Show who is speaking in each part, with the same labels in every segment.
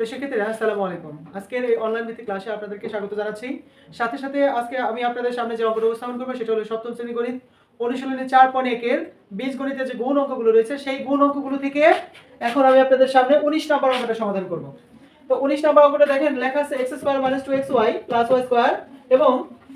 Speaker 1: শিক্ষার্থীরা আসসালামু আলাইকুম। আজকের এই অনলাইন ভিত্তিক ক্লাসে আপনাদেরকে স্বাগত জানাচ্ছি। সাথে সাথে আজকে আমি আপনাদের সামনে যে অঙ্কটা উপস্থাপন করব সেটা হলো সপ্তম শ্রেণী গণিত অনুশীলনী 4.1 এর বীজগণিতের যে গুণ অঙ্কগুলো রয়েছে সেই গুণ অঙ্কগুলো থেকে এখন আমি আপনাদের সামনে 19 নম্বর অঙ্কটা সমাধান করব। তো 19 নম্বর অঙ্কটা দেখেন লেখা আছে x² - 2xy + y² এবং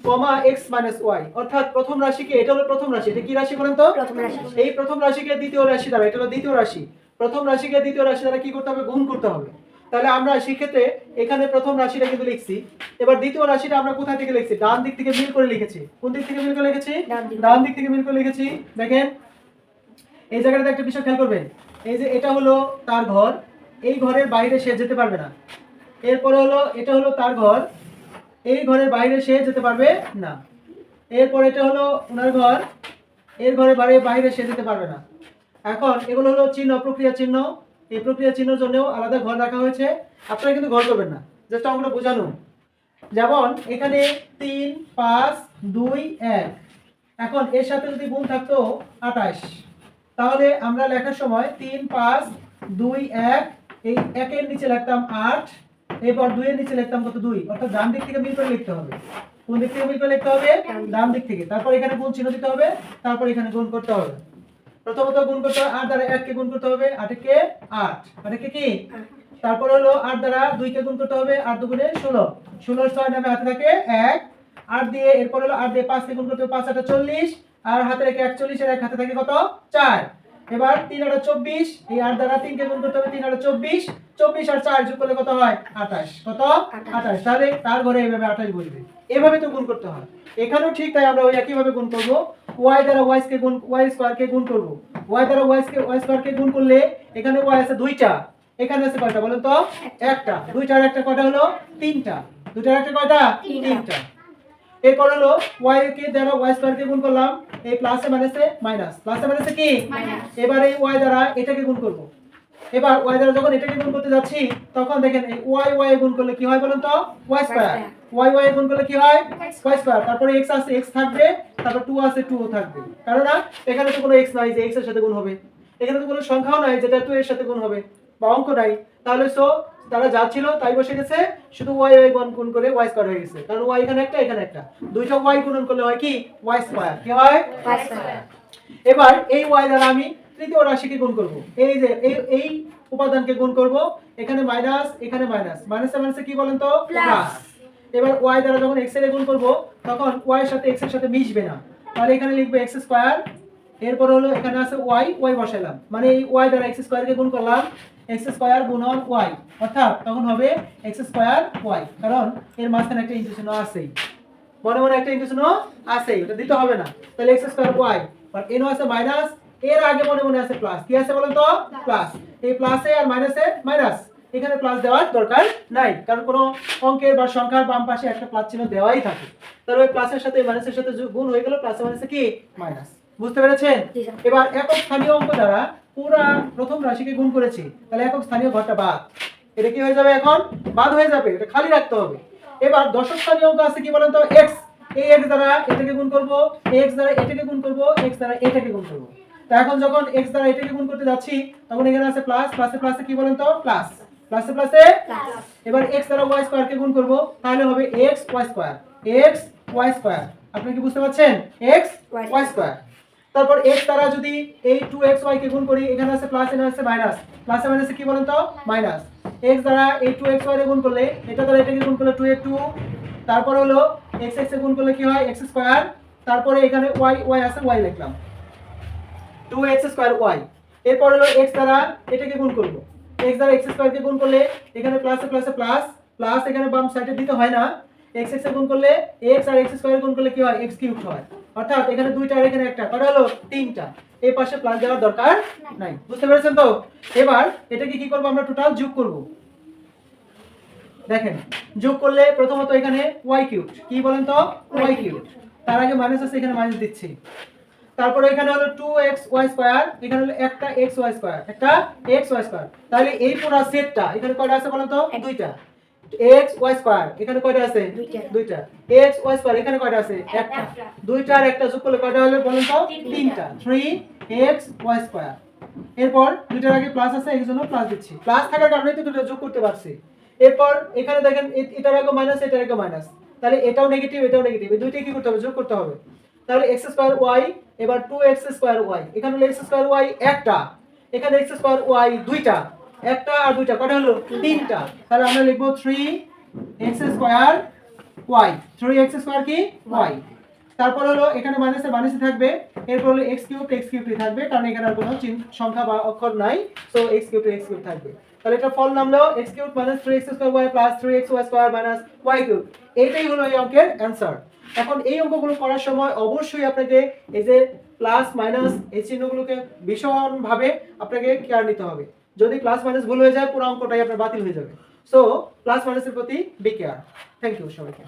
Speaker 1: কমা x - y, অর্থাৎ প্রথম রাশিকে, এটা হলো প্রথম রাশি, এটা কি রাশি বলেন তো?
Speaker 2: প্রথম রাশি।
Speaker 1: এই প্রথম রাশিকে দ্বিতীয় রাশি দ্বারা, এটা হলো দ্বিতীয় রাশি, প্রথম রাশিকে দ্বিতীয় রাশি দ্বারা কি করতে হবে? গুণ করতে হবে। তাহলে আমরা সেক্ষেত্রে এখানে প্রথম রাশিটা কিন্তু লিখছি, এবার দ্বিতীয় রাশিটা আমরা কোথা থেকে লিখছি? ডান দিক থেকে মিল করে লিখেছি। কোন দিক থেকে মিল করে লিখেছি? ডান দিক থেকে মিল করে লিখেছি। দেখেন এই জায়গাটাতে একটা বিষয় খেয়াল করবেন, এই যে এটা হলো তার ঘর, এই ঘরের বাইরে সে যেতে পারবে না। এরপরে হলো এটা হলো তার ঘর, এই ঘরের বাইরে সে যেতে পারবে না। এরপর এটা হলো ওনার ঘর, এর ঘরের বাইরে সে যেতে পারবে না। এখন এগুলো হলো চিহ্ন, প্রক্রিয়া চিহ্ন। এই প্রক্রিয়া চিহ্নের জন্যও আলাদা ঘর রাখা হয়েছে। আপনারা কিন্তু ঘর করবেন না, জাস্ট অঙ্কটা বোঝানো। যেমন এখানে 3, 5, 2, 1, এখন এর সাথে যদি গুণ থাকতো 28, তাহলে আমরা লেখার সময় 3, 5, 2, 1, এই 1 এর নিচে লিখতাম 8, এরপর 2 এর নিচে লিখতাম কত? 2, অর্থাৎ ডান দিক থেকে মিল করে লিখতে হবে। কোন দিক থেকে মিল করে লিখতে হবে? ডান দিক থেকে। তারপর এখানে গুণ চিহ্ন দিতে হবে, তারপর এখানে গুণ করতে হবে। প্রথমত গুণ করতে হবে 8 দ্বারা 1 কে গুণ করতে হবে, 8 কে 8, 8 কে কি? তারপর হলো 8 দ্বারা 2 কে গুণ করতে হবে, 8 দুগুণে 16, 16 6 নামে হাতে থাকে 1, 8 দিয়ে, এরপর হলো 8 দিয়ে 5 কে গুণ করতে হবে, 5 8 40, আর হাতে রেখে 41, এর এক হাতে থাকে কত? 4। এবার 3 8 24, এই 8 দ্বারা 3 কে গুণ করতে হবে, 3 8 24, 24 আর 4 যোগ করলে কত হয়? 28। কত? 28। তাহলে তার ঘরে এইভাবে 28 বসবে। এভাবে তো গুণ করতে হয়। এখানেও ঠিক তাই, আমরা ওই একই ভাবে গুণ করব। y দ্বারা y কে গুণ, y স্কয়ার কে গুণ করব। y দ্বারা y স্কয়ার কে গুণ করলে এখানে y আছে দুইটা, এখানে আছে কয়টা বলেন তো? একটা। দুইটার একটা কয়টা হলো? তিনটা। দুইটার একটা কয়টা? তিনটা। এরপর হলো y কে দ্বারা y স্কয়ার কে গুণ করলাম, এই প্লাসে মাইনাসে মাইনাস, প্লাসে মাইনাসে কি মাইনাস। এবার এই y দ্বারা এটাকে গুণ করব। এবার y দ্বারা যখন এটাকে গুণ করতে যাচ্ছি তখন দেখেন এই y এ গুণ করলে কি হয় বলেন তো? y square. y এ গুণ করলে কি হয়? y square. তারপরে x আছে, x থাকবে, তারপর 2 আছে, 2 ও থাকবে, কারণ না এখানে তো কোনো x নাই যে x এর সাথে গুণ হবে, এখানে তো কোনো সংখ্যাও নাই যেটা 2 এর সাথে গুণ হবে, বা অঙ্ক নাই। তাহলে সো তারা যা ছিল তাই বসে গেছে, শুধু y গুণ করে y স্কয়ার হয়ে গেছে, কারণ y এখানে একটা এখানে একটা, দুইটা y গুণন করলে হয় কি? y square. কি হয়? y square. এবার এই y দ্বারা আমি তৃতীয় রাশিকে গুণ করব। এই যে এই উপাদানকে গুণ করব, এখানে মাইনাস, এখানে মাইনাস, মাইনাসে মাইনাসে কি বলেন তো? প্লাস। এবার y দ্বারা যখন x এর গুণ করব তখন y এর সাথে x এর সাথে মিশবে না, তাহলে এখানে লিখব x স্কয়ার। এরপর হলো এখানে আছে y বসাইলাম, মানে এই y দ্বারা x স্কয়ার কে গুণ করলাম, x স্কয়ার গুণন y, অর্থাৎ তখন হবে x স্কয়ার y, কারণ এর মাঝখানে একটা ইনটু চিহ্ন আছেই, মনে মনে একটা ইনটু চিহ্ন আছেই, ওটা দিতে হবে না। তাহলে x স্কয়ার y, আর এনো আছে মাইনাস, এর আগে মনে মনে আছে প্লাস। কি আছে বলেন তো? প্লাস। এই প্লাসে আর মাইনাসে মাইনাস, এখানে প্লাস দেওয়ার দরকার নাই, কারণ কোনো অঙ্কের বা সংখ্যার বাম পাশে একটা প্লাস চিহ্ন দেওয়াই থাকে। তাহলে ওই প্লাসের সাথে মাইনাসের সাথে গুণ হয়ে গেল, প্লাসে মাইনাসে কি মাইনাস। বুঝতে পেরেছেন? এবার একক স্থানীয় অঙ্ক দ্বারা পুরা প্রথম রাশিকে গুণ করেছি, তাহলে একক স্থানীয় ঘরটা বাদ, এটা কি হয়ে যাবে? এখন বাদ হয়ে যাবে, এটা খালি রাখতে হবে। এবার দশক স্থানীয় অঙ্ক আছে কি বলেন তো? x, এই x দ্বারা এটাকে গুণ করব, x দ্বারা এটাকে গুণ করব, x দ্বারা এটাকে গুণ করব। তো এখন যখন x দ্বারা এটাকে গুণ করতে যাচ্ছি তখন এখানে আছে প্লাস, প্লাসে প্লাসে কি বলেন তো? প্লাস, প্লাসে প্লাসে প্লাস। এবার x দ্বারা y স্কয়ার কে গুণ করব, তাহলে হবে x y square, x y square. আপনি কি বুঝতে পারছেন? x y square. তারপর x দ্বারা যদি এই 2xy কে গুণ করি, এখানে আছে প্লাস, এখানে আছে মাইনাস, প্লাসে মাইনাসে কি বলেন তো? মাইনাস। x দ্বারা এই 2xy এর গুণ করলে, এটা দ্বারা এটাকে গুণ করলে 2 তারপর হলো x এর গুণ করলে কি হয়? x square. তারপরে এখানে y আছে, y লিখলাম, 2x স্কয়ার y। এরপর হলো x দ্বারা এটাকে গুণ করব, x দ্বারা x স্কয়ার কে গুণ করলে এখানে প্লাসে প্লাসে প্লাস, প্লাস এখানে বাম সাইডে দিতে হয় না, x এর গুণ করলে x আর x স্কয়ার গুণ করলে কি হয়? x কিউব হয়, অর্থাৎ এখানে দুইটা আর এখানে একটা, কত হলো? তিনটা। এই পাশে প্লাস দেওয়ার দরকার নাই। বুঝতে পেরেছেন তো? এবার এটাকে কি করব? আমরা টোটাল যোগ করব। দেখেন যোগ করলে প্রথমত এখানে y কিউব, কি বলেন তো? y cube. তার আগে মাইনাস আছে, এখানে মাইনাস দিচ্ছি। তারপরে এখানে হলো 2xy স্কয়ার, এখানে হলো একটা xy স্কয়ার, একটা xy স্কয়ার। তাহলে এই পুরো সেটটা এখানে কয়টা আছে বলেন তো? দুইটা। xy স্কয়ার এখানে কয়টা আছে? দুইটা। xy স্কয়ার এখানে কয়টা আছে? একটা। দুইটা আর একটা যোগ করলে কয়টা হলো বলেন তো? তিনটা। 3xy square. এরপর দুইটার আগে প্লাস আছে এই জন্য প্লাস দিচ্ছি, প্লাস থাকার কারণে তো দুটো যোগ করতে পারছি। এরপর এখানে দেখেন এটার আগে মাইনাস এটার আগে মাইনাস, তাহলে এটাও নেগেটিভ এটাও নেগেটিভ, এই দুইটাই কি করতে হবে যোগ করতে হবে। তাহলে x স্কয়ার y এবার 2x স্কয়ার y, এখানে হলো x স্কয়ার y একটা, এখানে x স্কয়ার y দুইটা, একটা আর দুইটা কয়টা হলো তিনটা, তাহলে আমরা লিখব 3x square y, 3x square কি y। তারপর হলো এখানে মাইনাসে মাইনাসে থাকবে, এরপর হলো x কিউব থাকবে কারণ এখানে আর কোনো সংখ্যা বা অক্ষর নাই, সো x কিউব থাকবে। তাহলে এটা ফল নামলো x cube minus 3x square y plus 3xy square minus y cube. এইটাই হলো এই অঙ্কের অ্যানসার। এখন এই অঙ্কগুলো করার সময় অবশ্যই আপনাকে এই যে প্লাস মাইনাস এই চিহ্নগুলোকে ভীষণভাবে আপনাকে কেয়ার নিতে হবে। যদি প্লাস মাইনাস ভুল হয়ে যায় পুরো অঙ্কটাই আপনার বাতিল হয়ে যাবে। সো প্লাস মাইনাসের প্রতি বি কেয়ার। থ্যাংক ইউ সবাইকে।